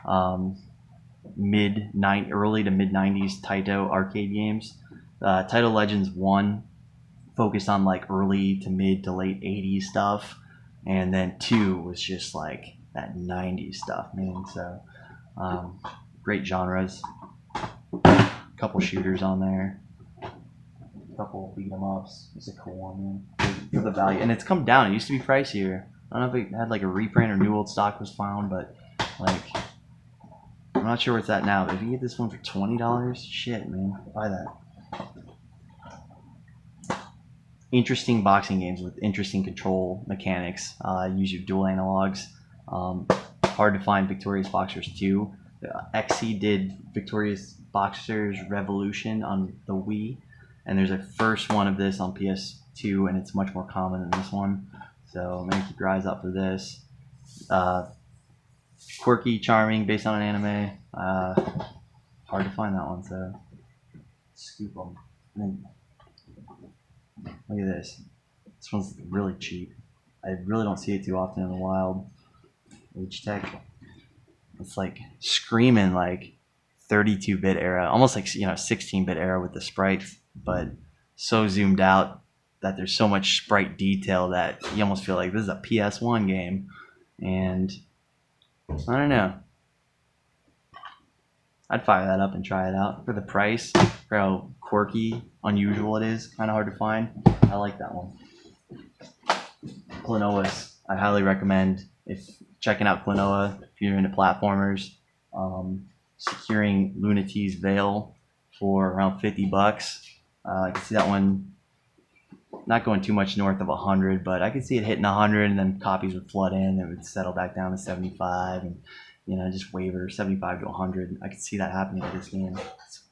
early to mid 90s Taito arcade games. Taito Legends 1 focused on like early to mid to late 80s stuff, and then 2 was just like that 90s stuff, man. So great genres. Couple shooters on there, couple beat 'em ups. It's a cool one, man. For the value, and it's come down. It used to be pricier. I don't know if it had like a reprint or new old stock was found, but like I'm not sure where it's at now. But if you get this one for $20, shit, man, buy that. Interesting boxing games with interesting control mechanics. Use your dual analogs. Hard to find Victorious Boxers 2. XC did Victorious Boxers Revolution on the Wii, and there's a first one of this on PS2, and it's much more common than this one. So maybe keep your eyes out for this. Quirky, charming, based on an anime. Hard to find that one, so scoop them. Look at this. This one's really cheap. I really don't see it too often in the wild. H-Tech. It's like screaming like 32-bit era, almost like 16-bit era with the sprites, but so zoomed out that there's so much sprite detail that you almost feel like this is a PS1 game. And I don't know. I'd fire that up and try it out for the price, for how quirky, unusual it is. Kind of hard to find. I like that one. Klonoa's, I highly recommend if checking out Klonoa if you're into platformers. Securing Lunaty's Veil for around $50. I can see that one not going too much north of 100, but I could see it hitting 100, and then copies would flood in. It would settle back down to 75, and just waver 75 to 100. I could see that happening with this game. It's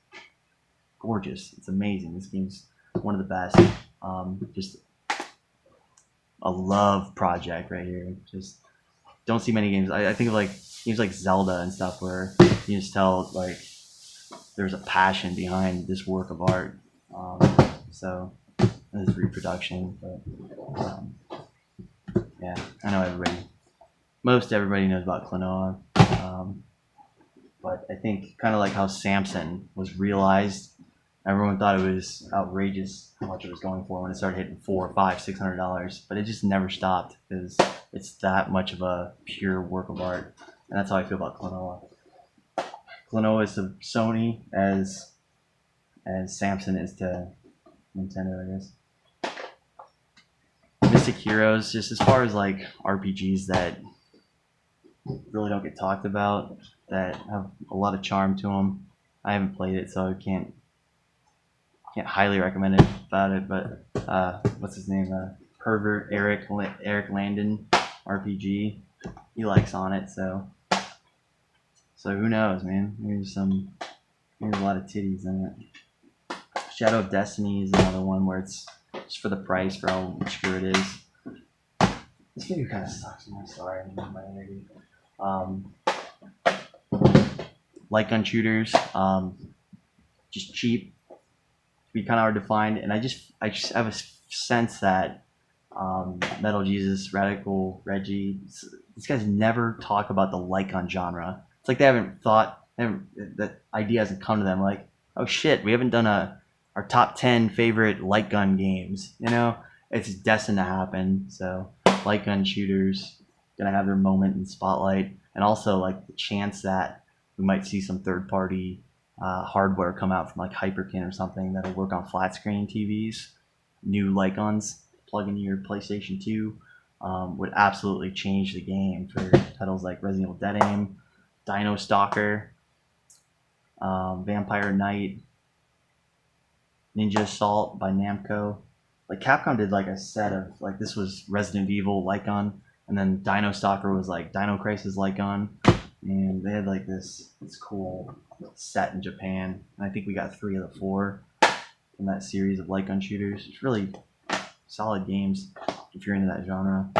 gorgeous. It's amazing. This game's one of the best. Just a love project right here. Just don't see many games. I think of like games like Zelda and stuff where you just tell like there's a passion behind this work of art. So this reproduction, but yeah, I know most everybody knows about Klonoa. But I think kind of like how Samson was realized, everyone thought it was outrageous how much it was going for when it started hitting $400, $500, $600, but it just never stopped because it's that much of a pure work of art, and that's how I feel about Klonoa. Klonoa is to Sony as Samson is to Nintendo, I guess. Mystic Heroes, just as far as like RPGs that really don't get talked about, that have a lot of charm to them. I haven't played it, so I can't highly recommend it about it. But what's his name? Pervert Eric Landon RPG. He likes on it, so who knows, man? There's a lot of titties in it. Shadow of Destiny is another one where it's just for the price, for how obscure it is. This video kind of sucks. I'm sorry, I'm losing my energy. Light gun shooters, just cheap, be kind of hard to find, and I just have a sense that Metal Jesus, Radical Reggie, these guys never talk about the light gun genre. It's like that idea hasn't come to them. Like, oh shit, we haven't done our top 10 favorite light gun games. It's destined to happen. So light gun shooters gonna have their moment in spotlight, and also like the chance that we might see some third-party hardware come out from like Hyperkin or something that'll work on flat screen TVs. New light guns plug into your PlayStation 2 would absolutely change the game for titles like Resident Evil Dead Aim, Dino Stalker, Vampire Knight, Ninja Assault by Namco. Like Capcom did like a set of like, this was Resident Evil light gun, and then Dino Stalker was like Dino Crisis light gun, and they had like this cool set in Japan, and I think we got 3 of the 4 from that series of light gun shooters. It's really solid games if you're into that genre,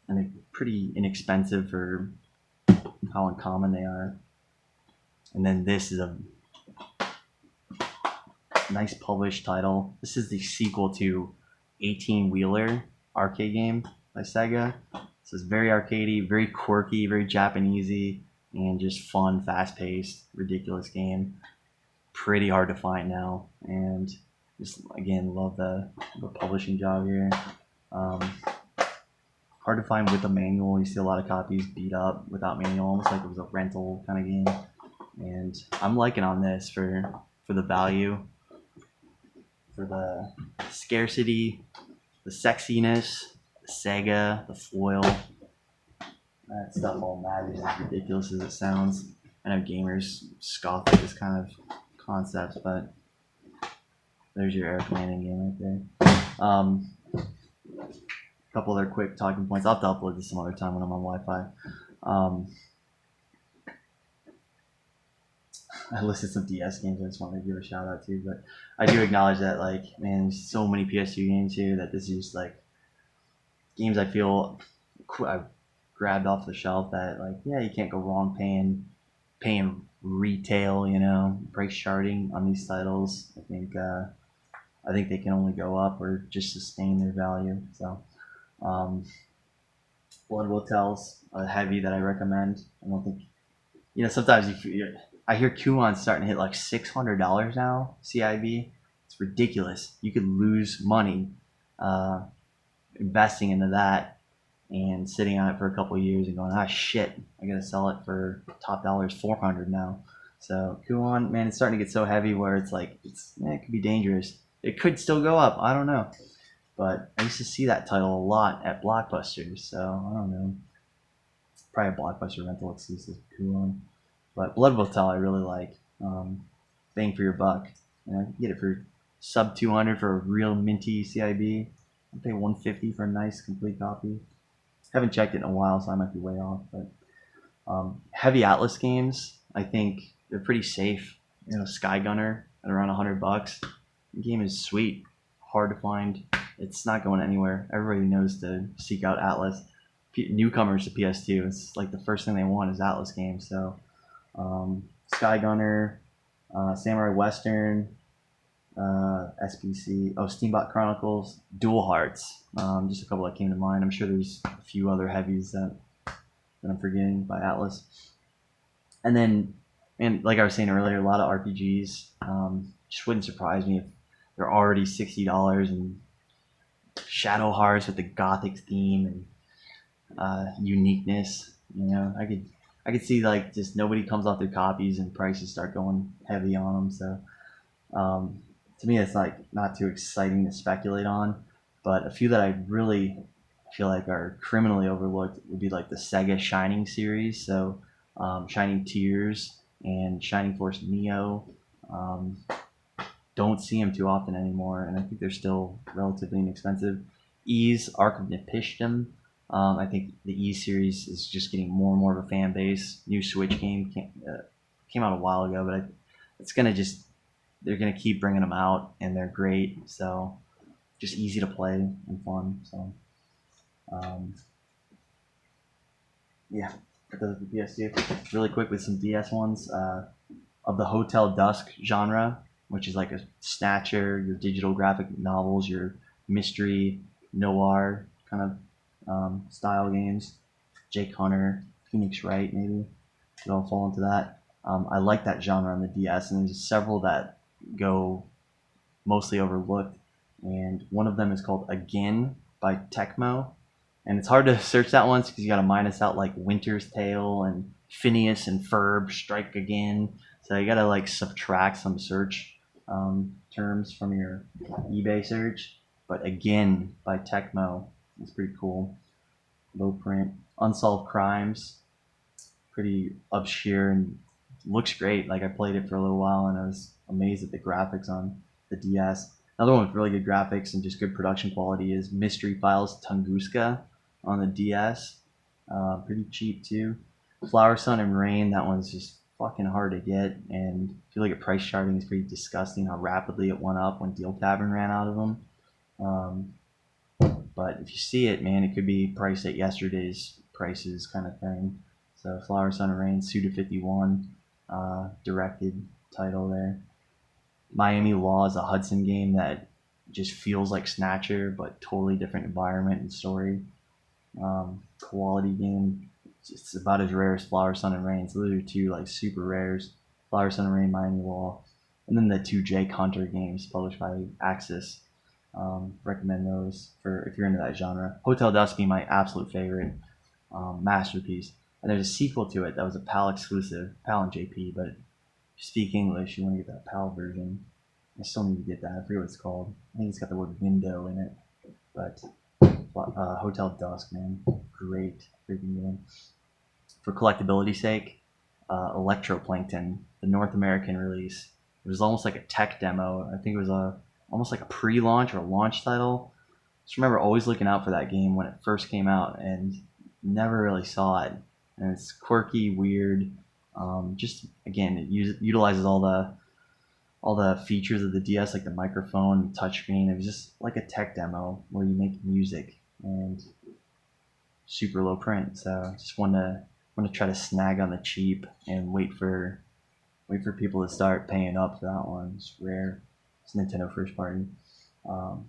and they're pretty inexpensive for how uncommon they are. And then this is a nice published title. This is the sequel to 18 Wheeler arcade game by Sega. This is very arcadey, very quirky, very Japanesey. and just fun, fast-paced, ridiculous game. Pretty hard to find now, and just again love the publishing job here. Hard to find with a manual. You see a lot of copies beat up without manual, almost like it was a rental kind of game. And I'm liking on this for the value, for the scarcity, the sexiness, the Sega, the foil. That stuff all matters, as ridiculous as it sounds. I know gamers scoff at this kind of concepts, but there's your Eric Landon game right there. A couple other quick talking points. I'll have to upload this some other time when I'm on Wi-Fi. I listed some DS games I just wanted to give a shout out to, but I do acknowledge that, like, man, there's so many PS2 games here that this is just like games I feel I've grabbed off the shelf that, like, yeah, you can't go wrong paying retail, you know, price charting on these titles. I think they can only go up or just sustain their value. So, Blood Will Tell's a heavy that I recommend. I don't think, you know, sometimes I hear Kuon's starting to hit like $600 now, CIB. It's ridiculous. You could lose money investing into that and sitting on it for a couple of years and going, ah, shit, I gotta sell it for top dollar is $400 now. So Kuon, man, it's starting to get so heavy where it's like, it could be dangerous. It could still go up. I don't know. But I used to see that title a lot at Blockbusters. So I don't know. Probably a Blockbuster rental exclusive, Kuon. But Blood Will Tell I really like. Bang for your buck. You know, you can get it for sub 200 for a real minty CIB. I'd pay 150 for a nice complete copy. Haven't checked it in a while, so I might be way off. But heavy Atlus games, I think they're pretty safe. You know, Sky Gunner at around $100. The game is sweet, hard to find. It's not going anywhere. Everybody knows to seek out Atlus. Newcomers to PS2, it's like the first thing they want is Atlus games. So Sky Gunner, Samurai Western, SPC, Steambot Chronicles, Dual Hearts. Just a couple that came to mind. I'm sure there's a few other heavies that I'm forgetting by Atlus. And then, and like I was saying earlier, a lot of RPGs. Just wouldn't surprise me if they're already $60 and Shadow Hearts with the gothic theme and uniqueness. You know, I could see like just nobody comes off their copies and prices start going heavy on them. So to me, it's like not too exciting to speculate on. But a few that I really feel like are criminally overlooked would be like the Sega Shining series. So Shining Tears and Shining Force Neo. Don't see them too often anymore, and I think they're still relatively inexpensive. Ys Arc of Nepishtim. I think the Ys series is just getting more and more of a fan base. New Switch game came out a while ago, but it's gonna they're gonna keep bringing them out, and they're great. So just easy to play and fun. So yeah, that does it for PS2. Really quick with some DS ones of the Hotel Dusk genre, which is like a Snatcher, your digital graphic novels, your mystery noir kind of style games. Jake Hunter, Phoenix Wright, maybe could all fall into that. I like that genre on the DS, and there's several that go mostly overlooked. And one of them is called Again by Tecmo, and it's hard to search that one because you got to minus out like Winter's Tale and Phineas and Ferb Strike Again. So you got to like subtract some search terms from your eBay search. But Again by Tecmo is pretty cool. Low print. Unsolved Crimes, pretty obscure and looks great. Like I played it for a little while and I was amazed at the graphics on the DS. Another one with really good graphics and just good production quality is Mystery Files Tunguska on the DS. Pretty cheap too. Flower, Sun, and Rain, that one's just fucking hard to get, and if you look at price charting, it's pretty disgusting how rapidly it went up when Deal Tavern ran out of them. But if you see it, man, it could be priced at yesterday's prices kind of thing. So Flower, Sun, and Rain, Suda51, directed title there. Miami Law is a Hudson game that just feels like Snatcher, but totally different environment and story. Quality game. It's about as rare as Flower, Sun, and Rain. So those are two like super rares. Flower, Sun, and Rain, Miami Wall. And then the two Jake Hunter games published by Axis. Recommend those for if you're into that genre. Hotel Dusk being my absolute favorite masterpiece. And there's a sequel to it that was a PAL exclusive, PAL and JP, but if you speak English, you want to get that PAL version. I still need to get that. I forget what it's called. I think it's got the word window in it. But Hotel Dusk, man, great freaking game. For collectability's sake, Electroplankton, the North American release. It was almost like a tech demo. I think it was almost like a pre-launch or a launch title. Just remember always looking out for that game when it first came out and never really saw it. And it's quirky, weird. Just again, it utilizes all the features of the DS, like the microphone, the touchscreen. It was just like a tech demo where you make music and super low print. So just want to try to snag on the cheap and wait for people to start paying up for that one. It's rare. It's Nintendo first party.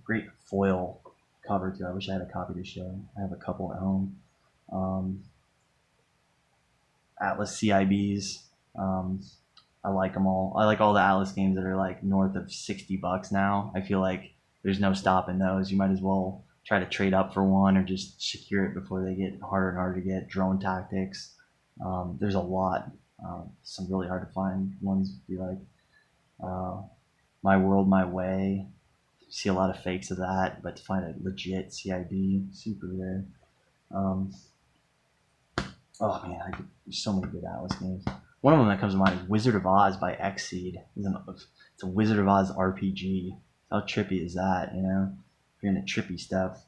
Great foil cover too. I wish I had a copy to show. I have a couple at home. Atlus CIBs. I like them all. I like all the Atlus games that are like north of $60 now. I feel like there's no stopping those. You might as well try to trade up for one or just secure it before they get harder and harder to get. Drone Tactics. There's a lot. Some really hard to find ones would be like My World, My Way. You see a lot of fakes of that, but to find a legit CIB, super rare. Oh man, there's so many good Atlus games. One of them that comes to mind is Wizard of Oz by Xseed. It's a Wizard of Oz RPG. How trippy is that, you know? If you're into trippy stuff,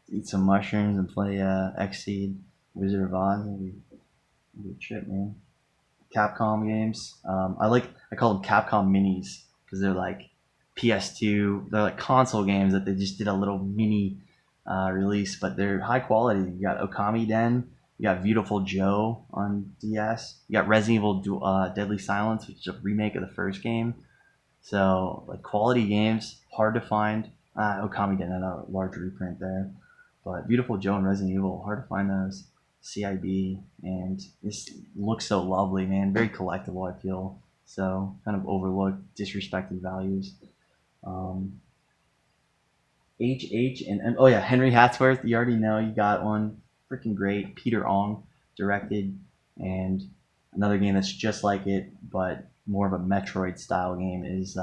eat some mushrooms and play Xseed, Wizard of Oz. It'd be a trip, man. Capcom games. I call them Capcom minis because they're like PS2. They're like console games that they just did a little mini release, but they're high quality. You got Okami Den. You got Beautiful Joe on DS. You got Resident Evil Deadly Silence, which is a remake of the first game. So, like, quality games, hard to find. Okami Den had a large reprint there. But Beautiful Joe and Resident Evil, hard to find those. CIB, and this looks so lovely, man. Very collectible, I feel. So, kind of overlooked, disrespected values. HH, and oh yeah, Henry Hatsworth, you already know, you got one. Freaking great. Peter Ong directed, and another game that's just like it but more of a Metroid style game is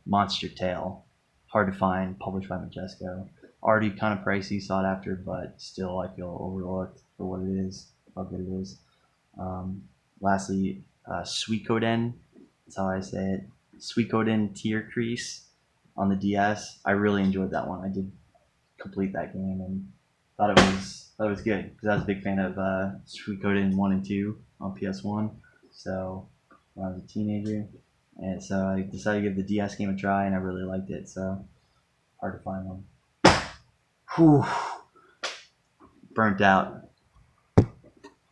Monster Tale. Hard to find, published by Majesco. Already kind of pricey, sought after, but still I feel overlooked for what it is, how good it is. Lastly, Suikoden, that's how I say it. Suikoden Tear Crease on the DS. I really enjoyed that one. I did complete that game and thought it was good because I was a big fan of Suikoden 1 and 2 on PS1. So when I was a teenager, and so I decided to give the DS game a try, and I really liked it. So hard to find one. Whew. Burnt out.